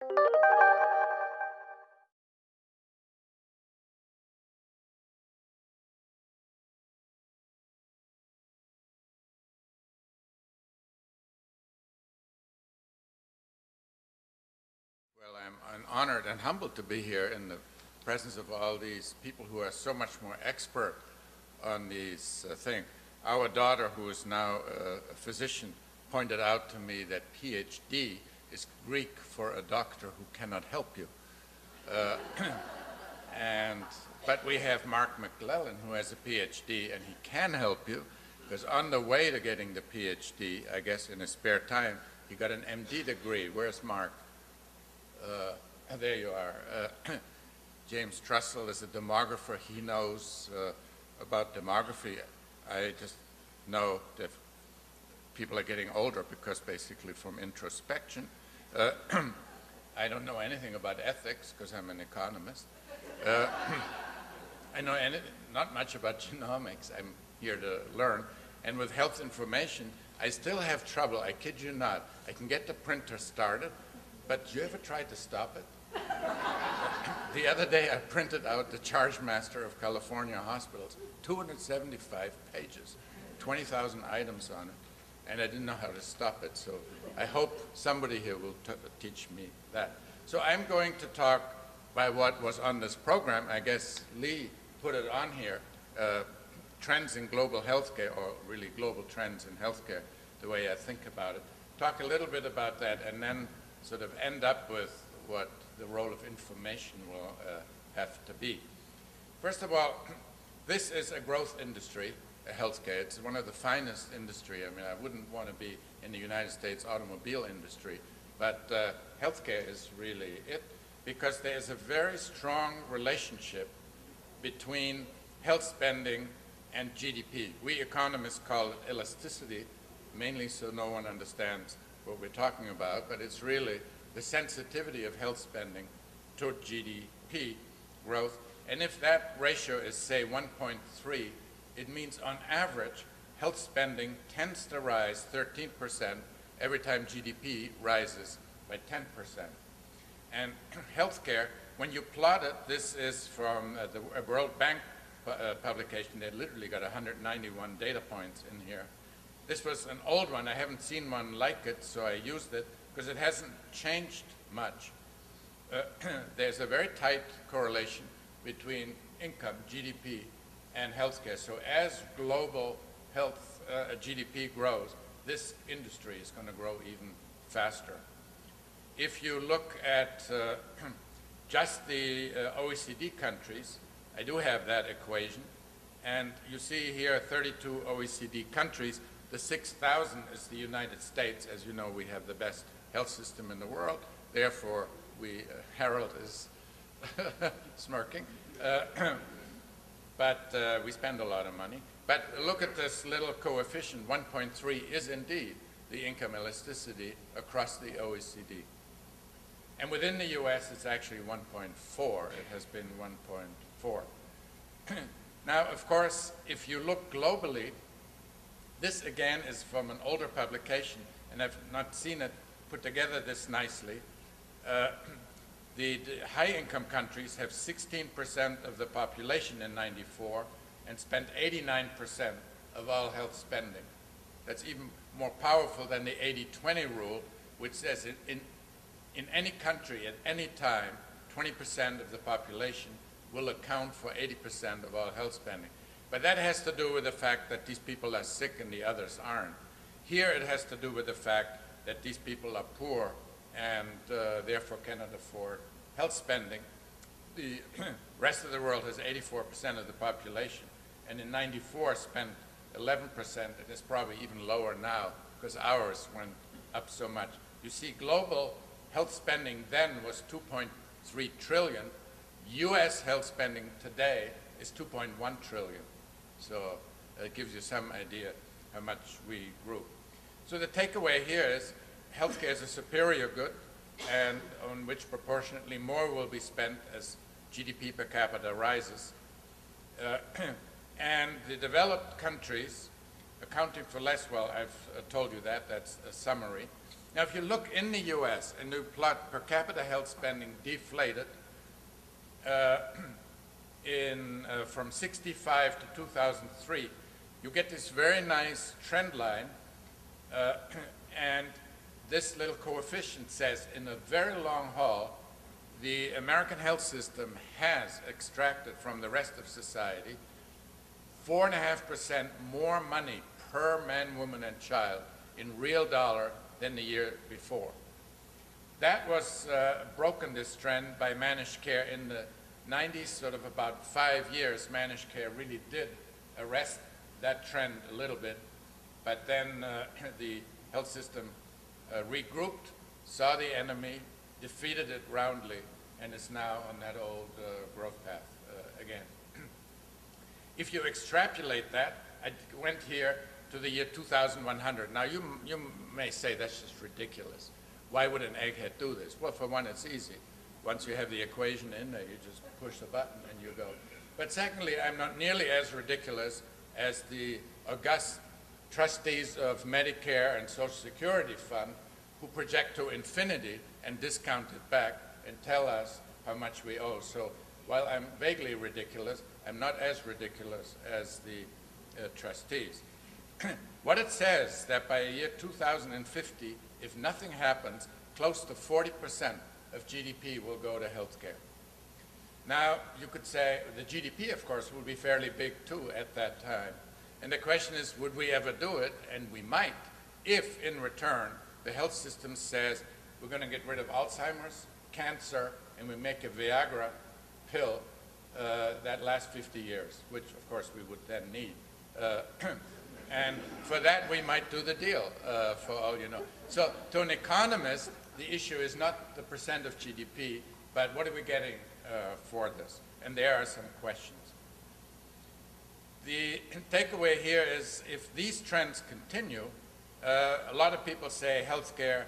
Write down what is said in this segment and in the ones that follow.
Well, I'm honored and humbled to be here in the presence of all these people who are so much more expert on these things. Our daughter, who is now a physician, pointed out to me that PhD is Greek for a doctor who cannot help you. But we have Mark McClellan, who has a PhD, and he can help you, because on the way to getting the PhD, I guess in his spare time, he got an MD degree. Where's Mark? There you are. James Trussell is a demographer. He knows about demography. I just know that people are getting older because basically from introspection. I don't know anything about ethics because I'm an economist. I know not much about genomics. I'm here to learn. And with health information, I still have trouble. I kid you not. I can get the printer started, but you ever tried to stop it? The other day I printed out the Charge Master of California Hospitals, 275 pages, 20,000 items on it, and I didn't know how to stop it. So I hope somebody here will teach me that. So I'm going to talk by what was on this program. I guess Lee put it on here, trends in global healthcare, or really global trends in healthcare, the way I think about it. Talk a little bit about that, and then sort of end up with what the role of information will have to be. First of all, this is a growth industry, healthcare. It's one of the finest industry. I mean, I wouldn't want to be in the United States automobile industry, but healthcare is really it, because there is a very strong relationship between health spending and GDP. We economists call it elasticity, mainly so no one understands what we're talking about, but it's really the sensitivity of health spending toward GDP growth. And if that ratio is, say, 1.3, it means on average, health spending tends to rise 13% every time GDP rises by 10%. And healthcare, when you plot it, this is from the World Bank publication. They literally got 191 data points in here. This was an old one. I haven't seen one like it, so I used it because it hasn't changed much. There's a very tight correlation between income, GDP, and healthcare. So as global health GDP grows, this industry is going to grow even faster. If you look at just the OECD countries, I do have that equation, and you see here 32 OECD countries. The 6,000 is the United States. As you know, we have the best health system in the world. Therefore, Harold is smirking. But we spend a lot of money. But look at this little coefficient. 1.3 is indeed the income elasticity across the OECD. And within the US, it's actually 1.4. It has been 1.4. Now, of course, if you look globally, this again is from an older publication, and I've not seen it put together this nicely. The high-income countries have 16% of the population in '94 and spent 89% of all health spending. That's even more powerful than the 80-20 rule, which says in any country at any time, 20% of the population will account for 80% of all health spending. But that has to do with the fact that these people are sick and the others aren't. Here it has to do with the fact that these people are poor and therefore cannot afford health spending. The rest of the world has 84% of the population, and in '94 spent 11%, and it's probably even lower now because ours went up so much. You see, global health spending then was 2.3 trillion. US health spending today is 2.1 trillion. So it gives you some idea how much we grew. So the takeaway here is healthcare is a superior good, and on which proportionately more will be spent as GDP per capita rises. And the developed countries accounting for less, well, I've told you that, that's a summary. Now, if you look in the US and you plot per capita health spending deflated from 65 to 2003, you get this very nice trend line, and this little coefficient says in a very long haul, the American health system has extracted from the rest of society 4.5% more money per man, woman, and child in real dollar than the year before. That was broken, this trend, by managed care in the 90s, sort of about 5 years. Managed care really did arrest that trend a little bit, but then the health system regrouped, saw the enemy, defeated it roundly, and is now on that old growth path again. If you extrapolate that, I went here to the year 2100. Now, you may say that's just ridiculous. Why would an egghead do this? Well, for one, it's easy. Once you have the equation in there, you just push the button and you go. But secondly, I'm not nearly as ridiculous as the august trustees of Medicare and Social Security Fund who project to infinity and discount it back and tell us how much we owe. So while I'm vaguely ridiculous, I'm not as ridiculous as the trustees. What it says that by year 2050, if nothing happens, close to 40% of GDP will go to healthcare. Now, you could say the GDP, of course, will be fairly big too at that time. And the question is, would we ever do it? And we might, if in return the health system says we're going to get rid of Alzheimer's, cancer, and we make a Viagra pill that lasts 50 years, which of course we would then need. And for that we might do the deal, for all you know. So to an economist, the issue is not the percent of GDP, but what are we getting for this? And there are some questions. The takeaway here is if these trends continue, a lot of people say healthcare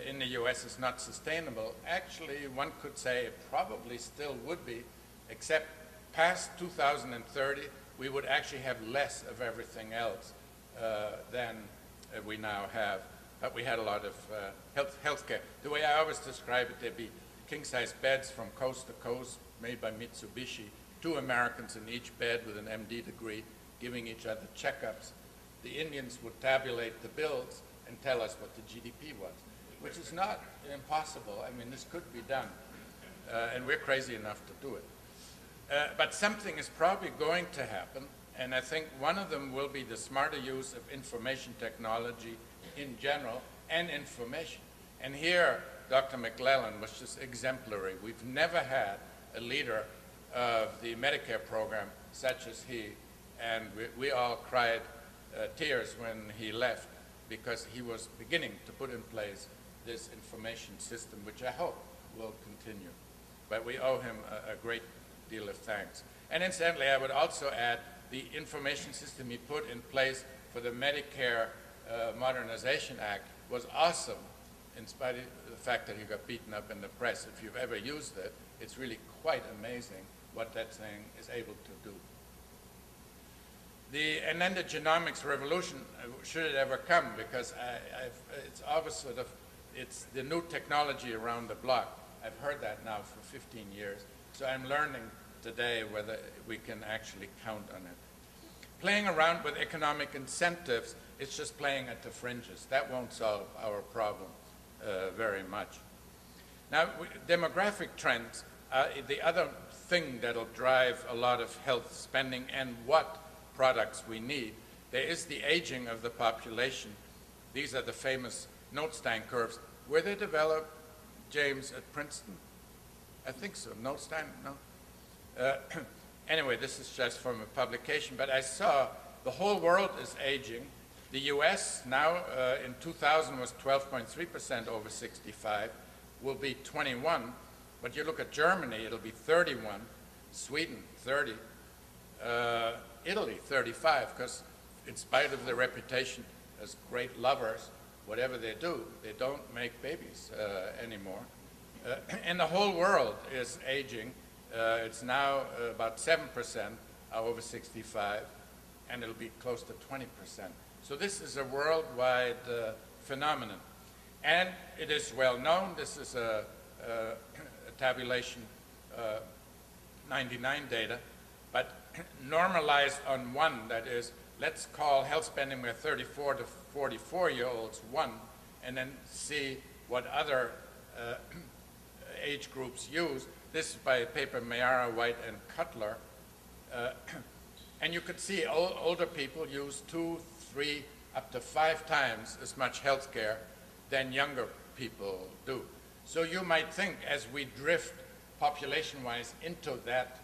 in the US is not sustainable. Actually, one could say it probably still would be, except past 2030, we would actually have less of everything else than we now have. But we had a lot of healthcare. The way I always describe it, there'd be king-size beds from coast to coast made by Mitsubishi, 2 Americans in each bed with an MD degree, giving each other checkups. The Indians would tabulate the bills and tell us what the GDP was, which is not impossible. I mean, this could be done, and we're crazy enough to do it. But something is probably going to happen, and I think one of them will be the smarter use of information technology in general and information. And here, Dr. McClellan was just exemplary. We've never had a leader of the Medicare program such as he, and we all cried tears when he left because he was beginning to put in place this information system, which I hope will continue. But we owe him a great deal of thanks. And incidentally, I would also add the information system he put in place for the Medicare Modernization Act was awesome, in spite of the fact that he got beaten up in the press. If you've ever used it, it's really quite amazing what that thing is able to do. And then the genomics revolution, should it ever come, because it's obvious sort of, it's the new technology around the block. I've heard that now for 15 years. So I'm learning today whether we can actually count on it. Playing around with economic incentives, it's just playing at the fringes. That won't solve our problem very much. Now, demographic trends are the other thing that'll drive a lot of health spending and what products we need. There is the aging of the population. These are the famous Notestein curves. Were they developed, James, at Princeton? I think so. Notestein? No? Anyway, this is just from a publication, but I saw the whole world is aging. The US now in 2000 was 12.3% over 65, will be 21. But you look at Germany, it'll be 31, Sweden 30, Italy 35, because in spite of their reputation as great lovers, whatever they do, they don't make babies anymore. And the whole world is aging. It's now about 7% are over 65, and it'll be close to 20%. So this is a worldwide phenomenon. And it is well known, this is a tabulation 99 data, but normalized on 1, that is, let's call health spending by 34 to 44-year-olds 1, and then see what other age groups use. This is by a paper Mayara, White, and Cutler. And you could see older people use 2, 3, up to 5 times as much health care than younger people do. So you might think, as we drift population-wise into that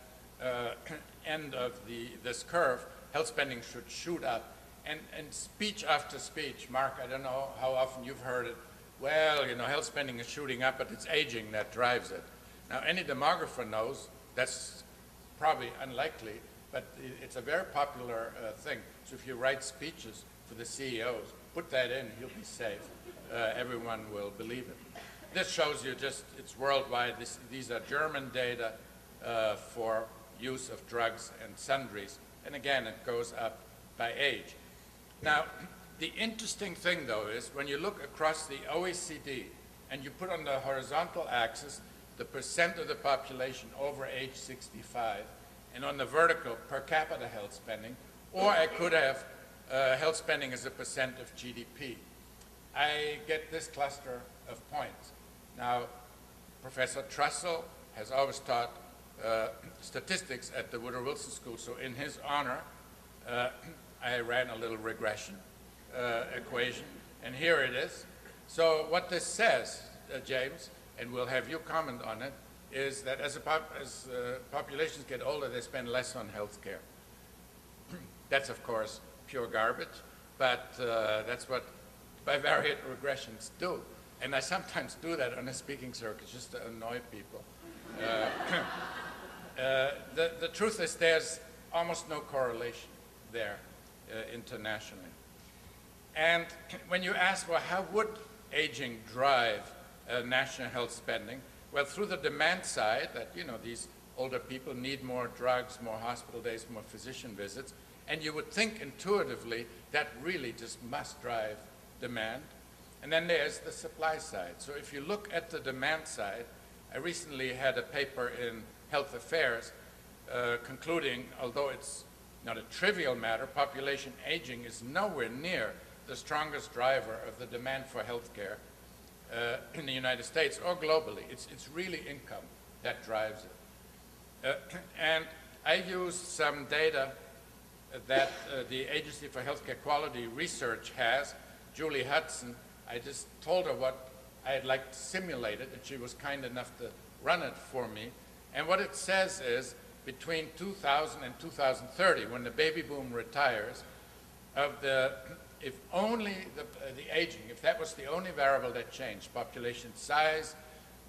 end of this curve, health spending should shoot up. And speech after speech, Mark, I don't know how often you've heard it, well, you know, health spending is shooting up, but it's aging that drives it. Now, any demographer knows that's probably unlikely, but it's a very popular thing. So if you write speeches for the CEOs, put that in, you'll be safe. Everyone will believe it. This shows you just, it's worldwide. These are German data for use of drugs and sundries. And again, it goes up by age. Now, the interesting thing, though, is when you look across the OECD and you put on the horizontal axis the percent of the population over age 65, and on the vertical, per capita health spending, or I could have health spending as a percent of GDP. I get this cluster of points. Now, Professor Trussell has always taught statistics at the Woodrow Wilson School, so in his honor, I ran a little regression equation, and here it is. So what this says, James, and we'll have you comment on it, is that as populations get older, they spend less on health care. That's, of course, pure garbage, but that's what bivariate regressions do. And I sometimes do that on a speaking circuit just to annoy people. The truth is there's almost no correlation there internationally. And when you ask, well, how would aging drive national health spending? Well, through the demand side, that, you know, these older people need more drugs, more hospital days, more physician visits, and you would think intuitively that really just must drive demand. And then there's the supply side. So if you look at the demand side, I recently had a paper in Health Affairs concluding, although it's not a trivial matter, population aging is nowhere near the strongest driver of the demand for health care in the United States or globally. It's really income that drives it. And I used some data that the Agency for Healthcare Quality Research has. Julie Hudson, I just told her what I'd like to simulate it, and she was kind enough to run it for me. And what it says is, between 2000 and 2030, when the baby boom retires, if only the aging, if that was the only variable that changed, population size,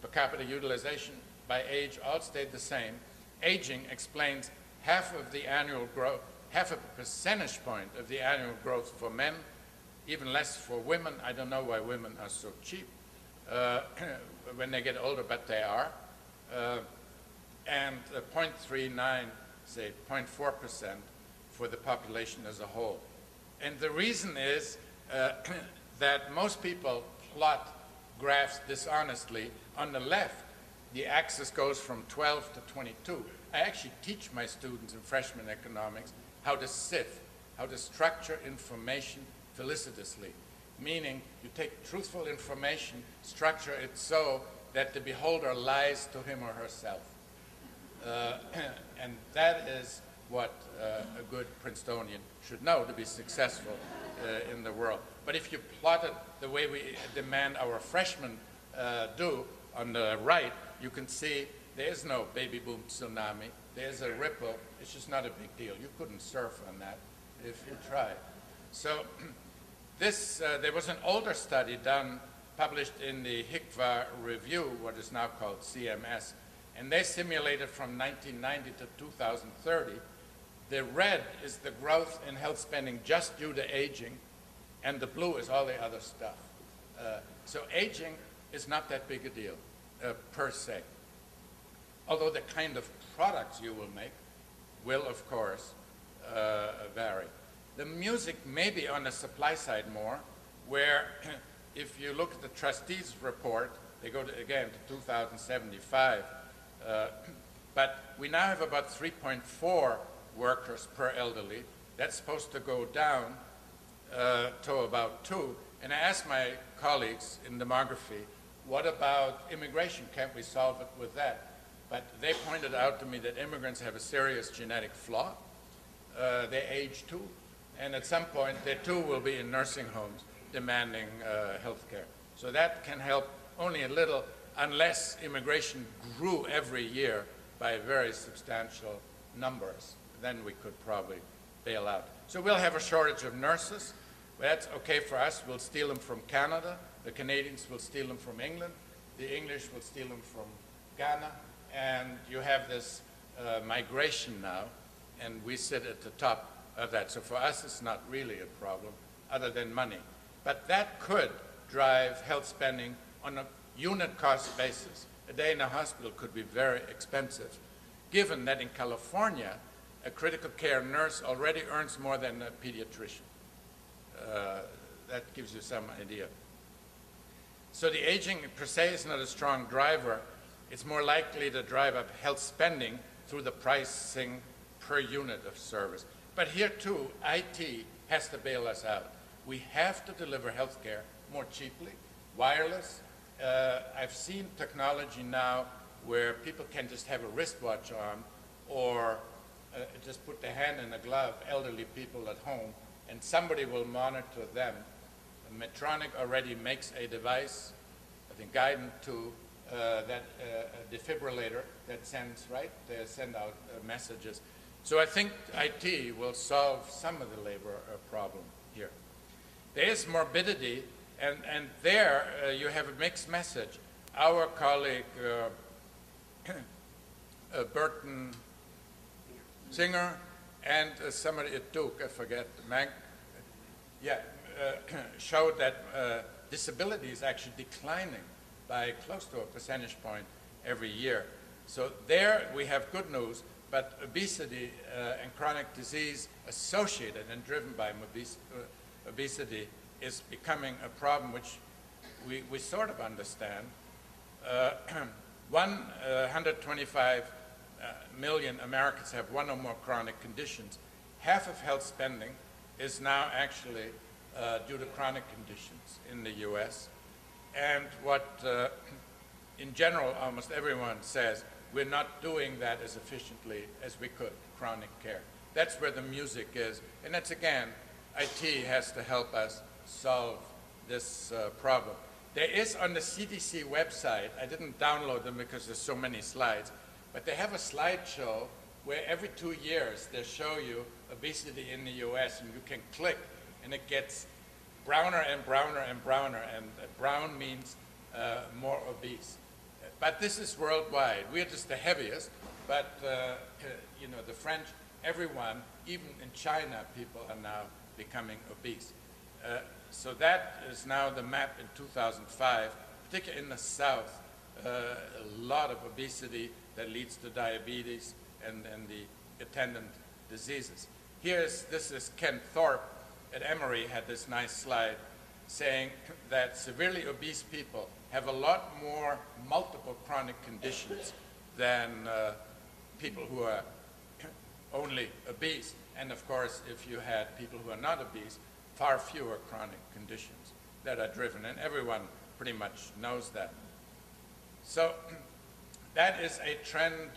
per capita utilization by age all stayed the same, aging explains half of the annual growth, half a percentage point of the annual growth for men, even less for women. I don't know why women are so cheap when they get older, but they are. And 0.39, say 0.4% for the population as a whole. And the reason is that most people plot graphs dishonestly. On the left, the axis goes from 12 to 22. I actually teach my students in freshman economics how to sift, how to structure information felicitously, meaning you take truthful information, structure it so that the beholder lies to him or herself. And that is what a good Princetonian should know to be successful in the world. But if you plot it the way we demand our freshmen do on the right, you can see there's no baby boom tsunami. There's a ripple. It's just not a big deal. You couldn't surf on that if you tried. So this, there was an older study done, published in the HICVA Review, what is now called CMS, and they simulated from 1990 to 2030. The red is the growth in health spending just due to aging, and the blue is all the other stuff. So aging is not that big a deal, per se. Although the kind of products you will make will, of course, vary. The music may be on the supply side more, where if you look at the trustees' report, they go to, again to 2075, but we now have about 3.4 workers per elderly. That's supposed to go down to about 2. And I asked my colleagues in demography, what about immigration? Can't we solve it with that? But they pointed out to me that immigrants have a serious genetic flaw. They age too, and at some point they too will be in nursing homes demanding health care. So that can help only a little, unless immigration grew every year by very substantial numbers. Then we could probably bail out. So we'll have a shortage of nurses. That's okay for us. We'll steal them from Canada. The Canadians will steal them from England. The English will steal them from Ghana. And you have this migration now, and we sit at the top of that. So for us, it's not really a problem other than money. But that could drive health spending on a unit cost basis. A day in a hospital could be very expensive, given that in California, a critical care nurse already earns more than a pediatrician. That gives you some idea. So the aging per se is not a strong driver. It's more likely to drive up health spending through the pricing per unit of service. But here too, IT has to bail us out. We have to deliver health care more cheaply, wireless. I've seen technology now where people can just have a wristwatch on or just put their hand in a glove, elderly people at home, and somebody will monitor them. Medtronic already makes a device, I think Guidant too, that defibrillator that sends, right? They send out messages. So I think IT will solve some of the labor problem here. There is morbidity, and there you have a mixed message. Our colleague Burton Singer and somebody at Duke, I forget, showed that disability is actually declining by close to a percentage point every year. So there we have good news, but obesity and chronic disease associated and driven by obesity is becoming a problem which we sort of understand. 125 million Americans have one or more chronic conditions. Half of health spending is now actually due to chronic conditions in the US. And what, in general, almost everyone says, we're not doing that as efficiently as we could, chronic care. That's where the music is. And that's, again, IT has to help us solve this problem. There is on the CDC website, I didn't download them because there's so many slides, but they have a slideshow where every 2 years they show you obesity in the US, and you can click and it gets browner and browner and browner, and brown means more obese. But this is worldwide. We're just the heaviest, but you know, the French, everyone, even in China, people are now becoming obese. So that is now the map in 2005, particularly in the South, a lot of obesity that leads to diabetes and the attendant diseases. This is Ken Thorpe at Emory had this nice slide saying that severely obese people have a lot more multiple chronic conditions than people who are only obese. And of course, if you had people who are not obese, far fewer chronic conditions that are driven, and everyone pretty much knows that. So that is a trend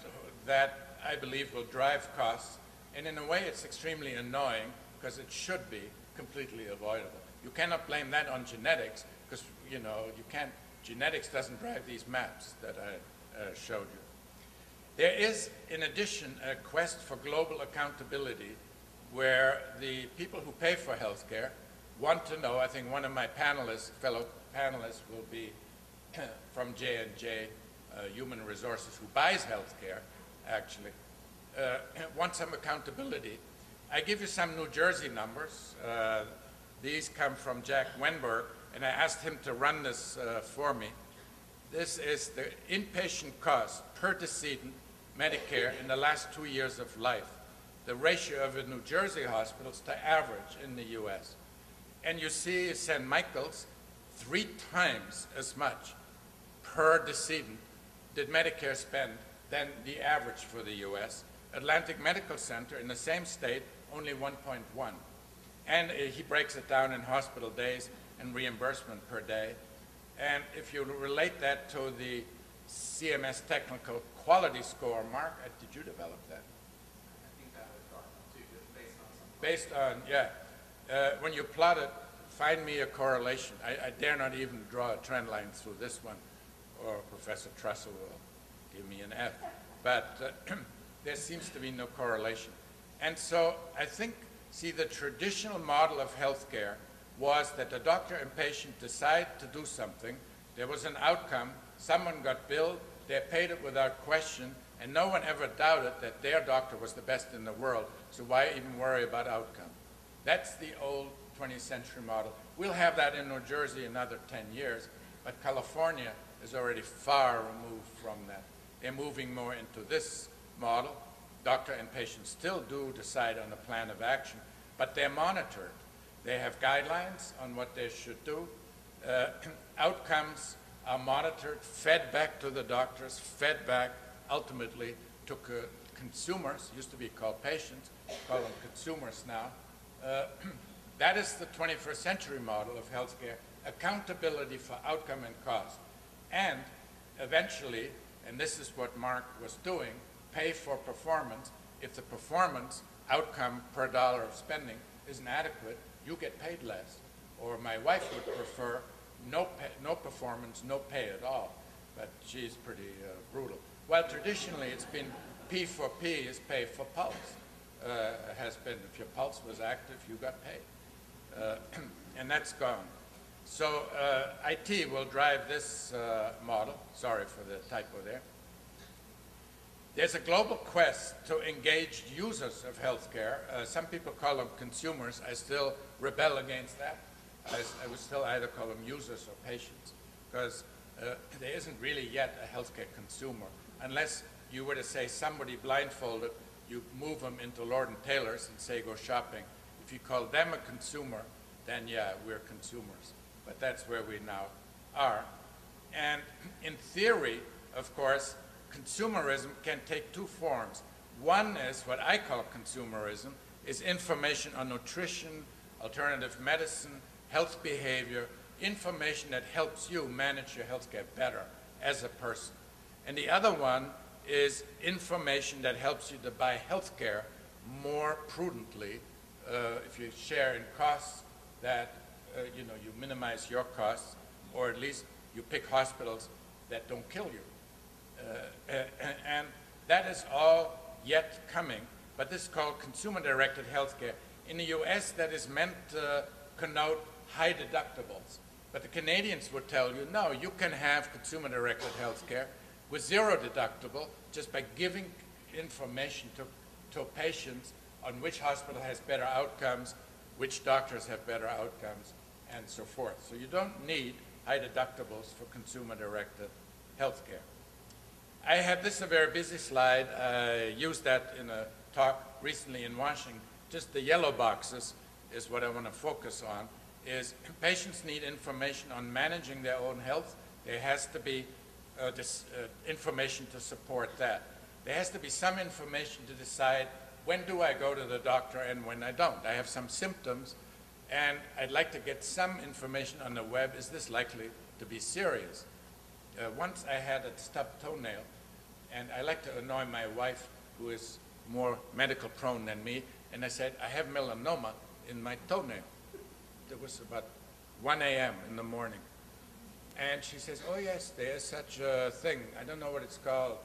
that I believe will drive costs, and in a way it's extremely annoying because it should be completely avoidable. You cannot blame that on genetics because, you know, you can't, genetics doesn't drive these maps that I showed you. There is, in addition, a quest for global accountability where the people who pay for health care want to know. I think one of my fellow panelists will be from J&J Human Resources, who buys health care, actually, want some accountability. I give you some New Jersey numbers. These come from Jack Wenberg, and I asked him to run this for me. This is the inpatient cost per decedent Medicare in the last 2 years of life, the ratio of the New Jersey hospitals to average in the US. And you see St. Michael's, 3 times as much per decedent did Medicare spend than the average for the US. Atlantic Medical Center in the same state, only 1.1. And he breaks it down in hospital days and reimbursement per day. And if you relate that to the CMS Technical Quality Score, Mark, did you develop that? I think that was too, just based on some. Based on, yeah. When you plot it, find me a correlation. I dare not even draw a trend line through this one, or Professor Trussell will give me an F. But there seems to be no correlation. And so I think, see, the traditional model of healthcare was that the doctor and patient decide to do something. There was an outcome. Someone got billed. They paid it without question. And no one ever doubted that their doctor was the best in the world. So why even worry about outcome? That's the old 20th century model. We'll have that in New Jersey another 10 years. But California is already far removed from that. They're moving more into this model. Doctor and patient still do decide on a plan of action, but they're monitored. They have guidelines on what they should do. Outcomes are monitored, fed back to the doctors, fed back ultimately to consumers. Used to be called patients, call them consumers now. That is the 21st century model of healthcare, accountability for outcome and cost. And eventually, and this is what Mark was doing, pay for performance. If the performance outcome per dollar of spending isn't adequate, you get paid less. Or my wife would prefer no performance, no pay at all. But she's pretty brutal. Well, traditionally it's been P for P is pay for pulse. Has been, if your pulse was active, you got paid. And that's gone. So IT will drive this model. Sorry for the typo there. There's a global quest to engage users of healthcare. Some people call them consumers. I still rebel against that. I would still either call them users or patients, because there isn't really yet a healthcare consumer. Unless you were to say somebody blindfolded, you move them into Lord & Taylor's and say go shopping. If you call them a consumer, then yeah, we're consumers. But that's where we now are. And in theory, of course, consumerism can take 2 forms. One is what I call consumerism, is information on nutrition, alternative medicine, health behavior, information that helps you manage your healthcare better as a person. And the other one is information that helps you to buy healthcare more prudently. If you share in costs, that you minimize your costs, or at least you pick hospitals that don't kill you. And that is all yet coming, but this is called consumer-directed healthcare. In the US, that is meant to connote high deductibles. But the Canadians would tell you, no, you can have consumer-directed healthcare with 0 deductible just by giving information to patients on which hospital has better outcomes, which doctors have better outcomes, and so forth. So you don't need high deductibles for consumer-directed healthcare. I have this a very busy slide. I used that in a talk recently in Washington. Just the yellow boxes is what I want to focus on, is patients need information on managing their own health. There has to be information to support that. There has to be some information to decide when do I go to the doctor and when I don't. I have some symptoms, and I'd like to get some information on the web. Is this likely to be serious? Once I had a stubbed toenail, and I like to annoy my wife, who is more medical prone than me, and I said, I have melanoma in my toenail. It was about 1 a.m. in the morning. And she says, oh yes, there's such a thing. I don't know what it's called.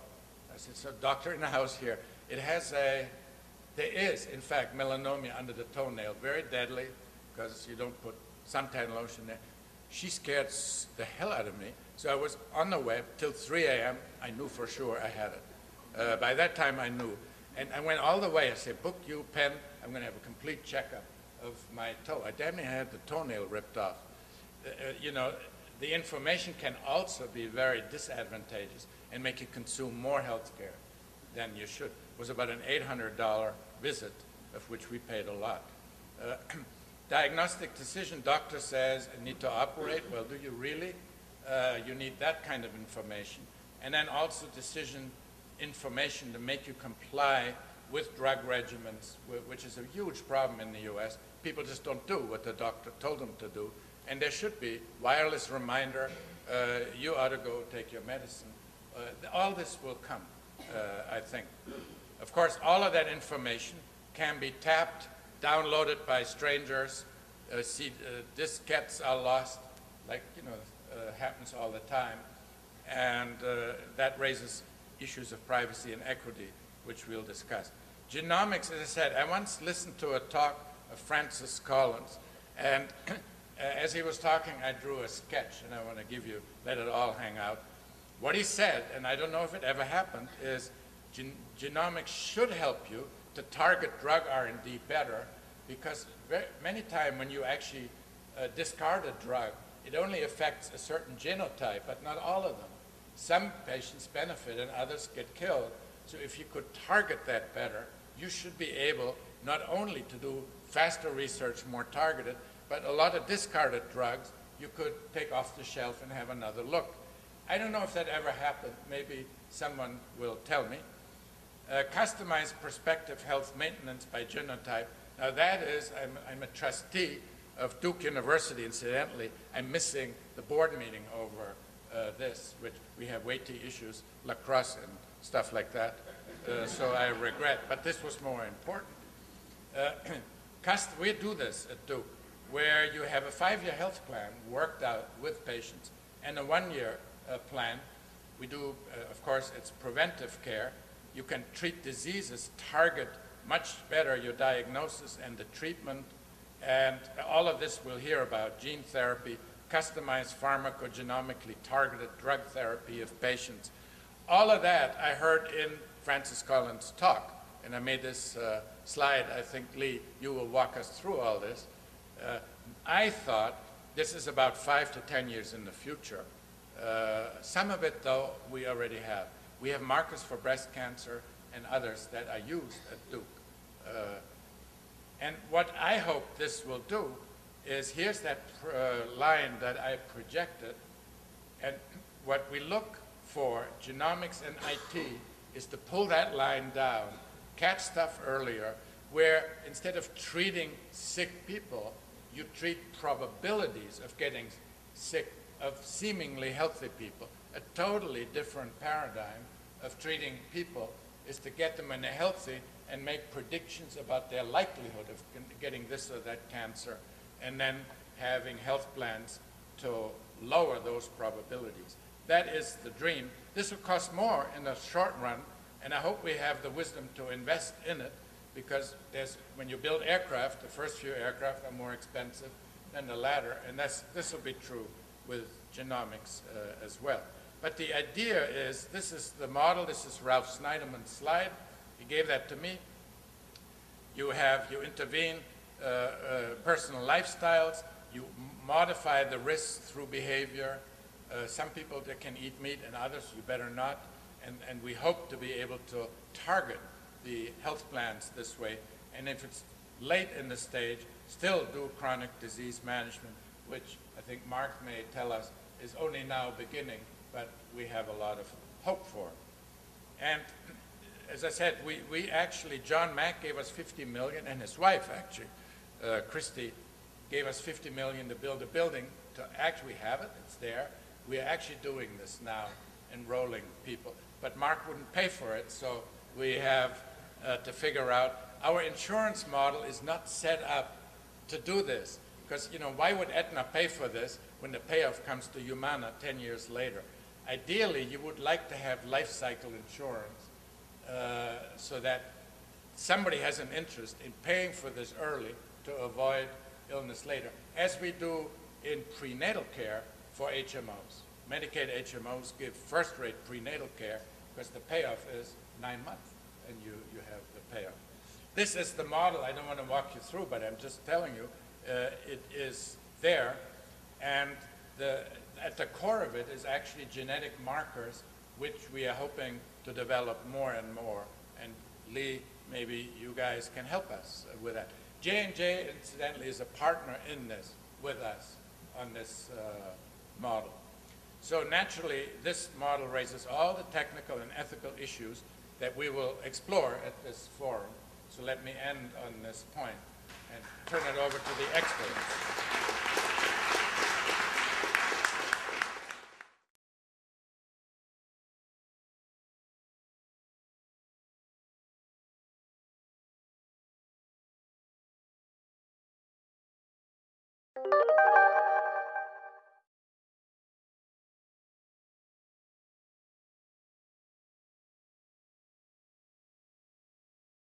I said, so doctor in the house here. There is, in fact, melanoma under the toenail, very deadly, because you don't put suntan lotion there. She scared the hell out of me. So I was on the web till 3 a.m. I knew for sure I had it. By that time I knew. And I went all the way. I said, book you, pen. I'm going to have a complete checkup of my toe. I damn near had the toenail ripped off. The information can also be very disadvantageous and make you consume more health care than you should. It was about an $800 visit, of which we paid a lot. Diagnostic decision, doctor says, I need to operate. Well, do you really? You need that kind of information. And then also decision information to make you comply with drug regimens, which is a huge problem in the US. People just don't do what the doctor told them to do. And there should be wireless reminder, you ought to go take your medicine. All this will come, I think. Of course, all of that information can be tapped, downloaded by strangers. Diskettes are lost, like, happens all the time. And that raises issues of privacy and equity, which we'll discuss. Genomics, as I said, I once listened to a talk of Francis Collins, and as he was talking, I drew a sketch, and I want to let it all hang out. What he said, and I don't know if it ever happened, is genomics should help you to target drug R&D better, because many times when you actually discard a drug, it only affects a certain genotype, but not all of them. Some patients benefit and others get killed. So if you could target that better, you should be able not only to do faster research, more targeted, but a lot of discarded drugs you could take off the shelf and have another look. I don't know if that ever happened. Maybe someone will tell me. Customized prospective health maintenance by genotype. Now that is, I'm a trustee of Duke University, incidentally. I'm missing the board meeting over this, which we have weighty issues, lacrosse and stuff like that. So I regret, but this was more important. We do this at Duke, where you have a 5-year health plan worked out with patients and a 1-year plan. We do, of course, it's preventive care. You can treat diseases, target much better your diagnosis and the treatment, and all of this we'll hear about: gene therapy, customized pharmacogenomically targeted drug therapy of patients. All of that I heard in Francis Collins' talk, and I made this slide. I think, Lee, you will walk us through all this. I thought this is about 5 to 10 years in the future. Some of it, though, we already have. We have markers for breast cancer and others that are used at Duke. And what I hope this will do is, here's that line that I projected, and what we look for, genomics and IT, is to pull that line down, catch stuff earlier, where instead of treating sick people, you treat probabilities of getting sick of seemingly healthy people. A totally different paradigm of treating people is to get them in a healthy and make predictions about their likelihood of getting this or that cancer, and then having health plans to lower those probabilities. That is the dream. This will cost more in the short run, and I hope we have the wisdom to invest in it, because when you build aircraft, the first few aircraft are more expensive than the latter, and this will be true with genomics as well. But the idea is, this is the model. This is Ralph Snyderman's slide. He gave that to me. You intervene personal lifestyles. You modify the risks through behavior. Some people that can eat meat and others you better not. And we hope to be able to target the health plans this way. And if it's late in the stage, still do chronic disease management, which I think Mark may tell us is only now beginning, but we have a lot of hope for. And as I said, we actually, John Mack gave us $50 million, and his wife actually, Christy, gave us $50 million to build a building. To actually have it, it's there. We are actually doing this now, enrolling people. But Mark wouldn't pay for it, so we have to figure out. Our insurance model is not set up to do this, because why would Aetna pay for this when the payoff comes to Humana 10 years later? Ideally, you would like to have life cycle insurance so that somebody has an interest in paying for this early to avoid illness later, as we do in prenatal care for HMOs. Medicaid HMOs give first-rate prenatal care because the payoff is 9 months, and you have the payoff. This is the model. I don't want to walk you through, but I'm just telling you it is there, and at the core of it is actually genetic markers, which we are hoping to develop more and more. And Lee, maybe you guys can help us with that. J&J, incidentally, is a partner in this with us on this model. So naturally, this model raises all the technical and ethical issues that we will explore at this forum. So let me end on this point and turn it over to the experts.